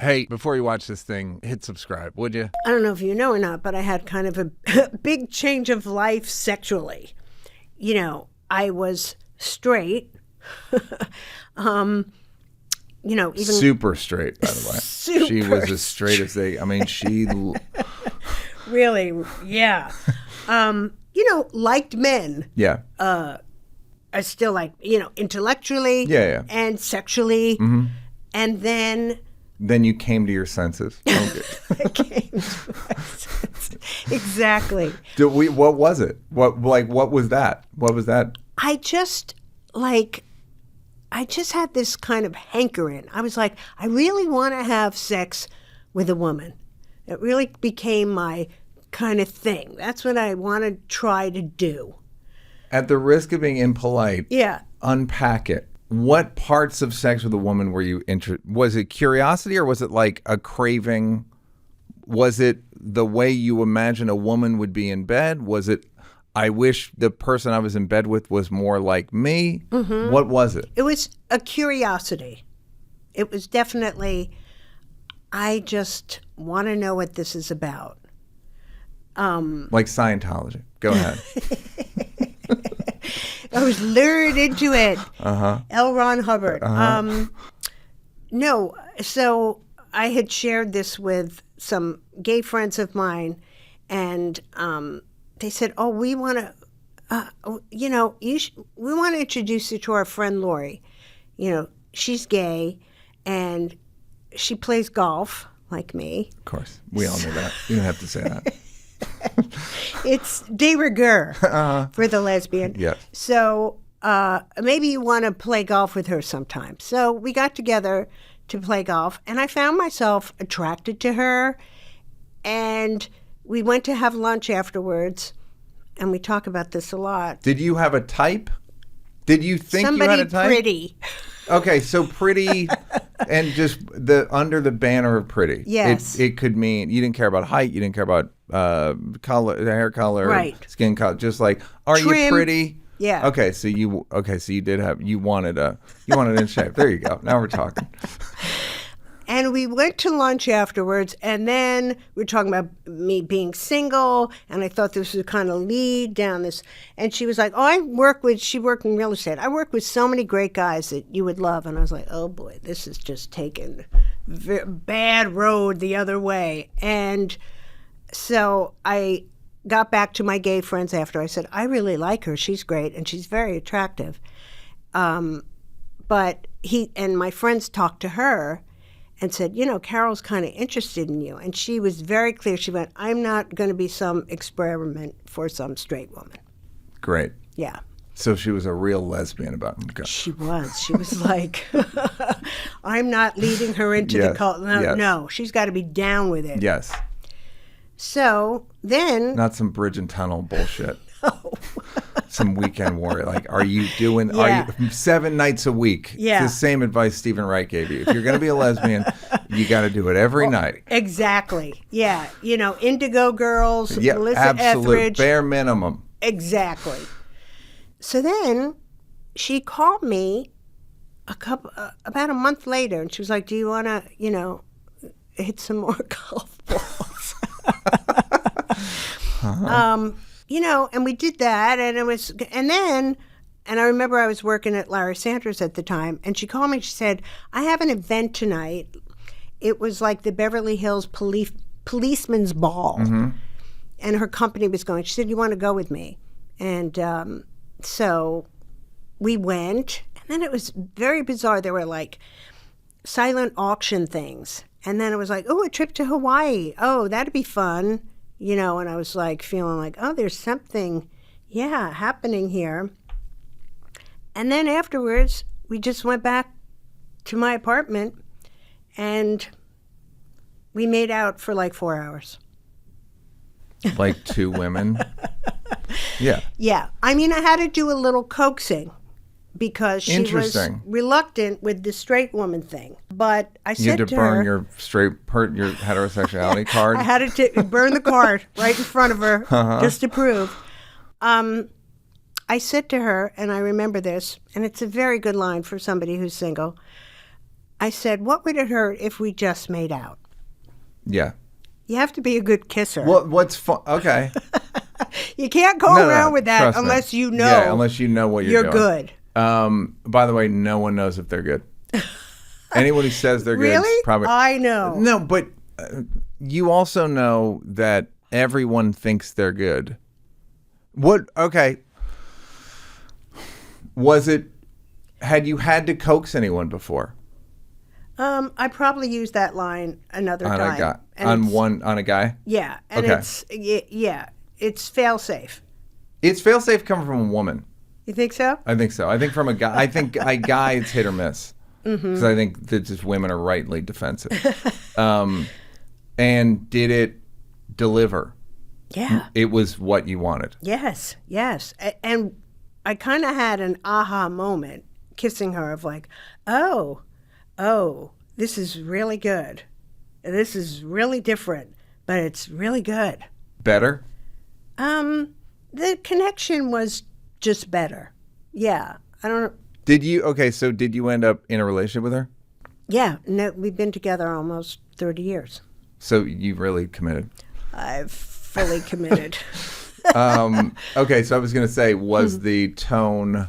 Hey, before you watch this thing, hit subscribe, would you? I don't know if you know or not, but I had kind of a big change of life sexually. You know, I was straight. Even super straight, by the way. She was as straight as they. I mean, she really, yeah. Liked men. Yeah. I still like, intellectually. Yeah. And sexually. Mm-hmm. And then you came to your senses. Okay. I came to my senses. Exactly. What was it? What was that? What was that? I just had this kind of hankering. I was like, I really want to have sex with a woman. It really became my kind of thing. That's what I want to try to do. At the risk of being impolite, unpack it. What parts of sex with a woman were you interested? Was it curiosity or was it like a craving? Was it the way you imagine a woman would be in bed? Was it, I wish the person I was in bed with was more like me? Mm-hmm. What was it? It was a curiosity. It was definitely, I just want to know what this is about. Like Scientology. Go ahead. I was lured into it. L. Ron Hubbard. No, so I had shared this with some gay friends of mine, and they said, "Oh, we want to, we want to introduce you to our friend Lori. She's gay, and she plays golf like me." Of course, we all know that. You don't have to say that. It's de rigueur for the lesbian. Yes. So maybe you want to play golf with her sometime. So we got together to play golf, and I found myself attracted to her. And we went to have lunch afterwards, and we talk about this a lot. Did you have a type? Did you think Somebody you had a type? Pretty. Okay, so pretty, and just under the banner of pretty. Yes. It could mean you didn't care about height, you didn't care about color, hair color, right, skin color. Just like, are Trim. You pretty? Yeah. Okay, so you did have, you wanted in shape. There you go. Now we're talking. And we went to lunch afterwards, and then we were talking about me being single, and I thought this was kind of lead down this. And she was like, she worked in real estate. I work with so many great guys that you would love. And I was like, oh boy, this is just taking bad road the other way. And so I got back to my gay friends after. I said, I really like her. She's great, and she's very attractive. But my friends talked to her and said, Carol's kind of interested in you. And she was very clear. She went, I'm not going to be some experiment for some straight woman. Great. Yeah. So she was a real lesbian about him. She was. She was like, I'm not leading her into the cult. No, she's got to be down with it. Yes. So then... Not some bridge and tunnel bullshit. No. Some weekend warrior. Like, are you 7 nights a week? Yeah. It's the same advice Stephen Wright gave you. If you're going to be a lesbian, you got to do it every night. Exactly. Yeah. Indigo Girls, yeah, Melissa absolute, Etheridge. Bare minimum. Exactly. So then she called me about a month later, and she was like, do you want to, hit some more golf balls? And we did that, and I remember I was working at Larry Sanders at the time, and she called me, she said, I have an event tonight. It was like the Beverly Hills Policeman's Ball, and her company was going. She said, you want to go with me? And so we went, and then it was very bizarre. There were like silent auction things, and then it was like, oh, a trip to Hawaii. Oh, that'd be fun. And I was like feeling like, oh, there's something, happening here. And then afterwards, we just went back to my apartment and we made out for like 4 hours. Like two women? Yeah. Yeah. I mean, I had to do a little coaxing because she was reluctant with the straight woman thing. But I said to her... You had to burn your your heterosexuality card? I had to burn the card right in front of her just to prove. I said to her, and I remember this, and it's a very good line for somebody who's single, I said, what would it hurt if we just made out? Yeah. You have to be a good kisser. What's fun? Okay. You can't go around with that unless you know. Yeah, unless you know what you're doing. You're good. By the way, no one knows if they're good. Anyone who says they're good really? is probably... I know. No, but you also know that everyone thinks they're good. Okay. Had you had to coax anyone before? I probably used that line another time. On a guy? Yeah. And it's fail-safe. It's fail-safe coming from a woman. You think so? I think so. I think from a guy, a guy, it's hit or miss. Because I think that just women are rightly defensive. And did it deliver? Yeah. It was what you wanted. Yes. And I kind of had an aha moment kissing her of like, oh, this is really good. This is really different, but it's really good. Better? The connection was just better. Yeah. I don't know. Did you end up in a relationship with her? Yeah. No, we've been together almost 30 years. So you really committed? I've fully committed. Okay, so I was going to say, was the tone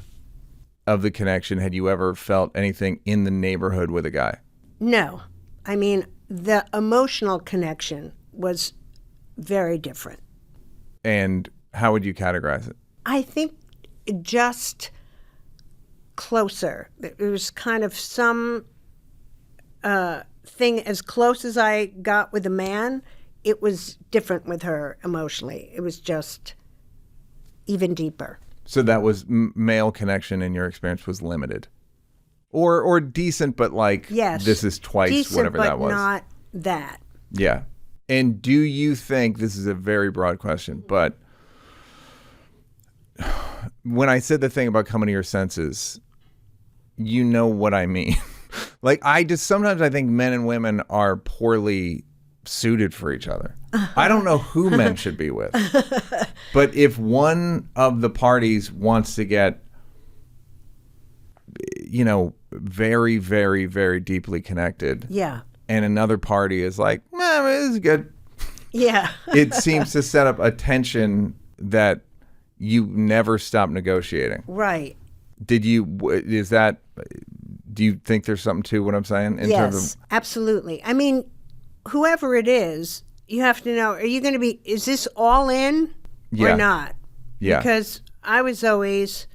of the connection, had you ever felt anything in the neighborhood with a guy? No. I mean, the emotional connection was very different. And how would you categorize it? I think just closer. It was kind of some thing as close as I got with a man. It was different with her emotionally. It was just even deeper. So that was male connection in your experience was limited, or decent, but like yes, this is twice decent, whatever that was. Not that. Yeah. And do you think, this is a very broad question, but when I said the thing about coming to your senses, you know what I mean. Like sometimes I think men and women are poorly suited for each other. I don't know who men should be with. But if one of the parties wants to get, very, very, very deeply connected. Yeah. And another party is like, this is good. Yeah. It seems to set up a tension that you never stop negotiating. Right. Do you think there's something to what I'm saying? Yes, absolutely. I mean, whoever it is, you have to know, is this all in or not? Yeah. Because I was always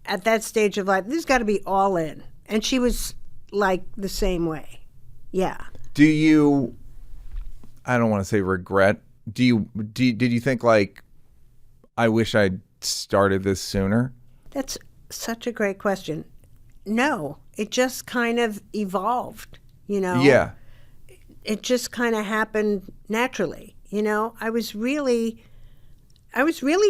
at that stage of life, this has got to be all in. And she was like the same way. Yeah. Do you, I don't want to say regret, did you think like, I wish I'd started this sooner? That's such a great question. No, it just kind of evolved, Yeah. It just kind of happened naturally, I was really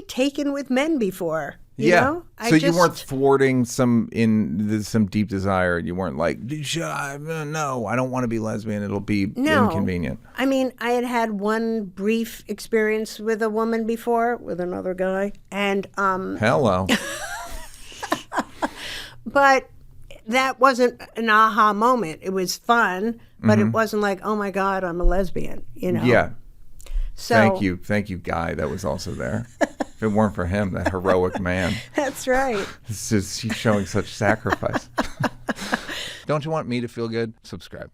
taken with men before, you know? You weren't thwarting some deep desire. You weren't like, no, I don't want to be lesbian. It'll be inconvenient. I mean, I had one brief experience with a woman before, with another guy, and hello. But that wasn't an aha moment. It was fun, but it wasn't like, oh my God, I'm a lesbian, Yeah. So Thank you, Guy, that was also there. If it weren't for him, that heroic man. That's right. He's showing such sacrifice. Don't you want me to feel good? Subscribe.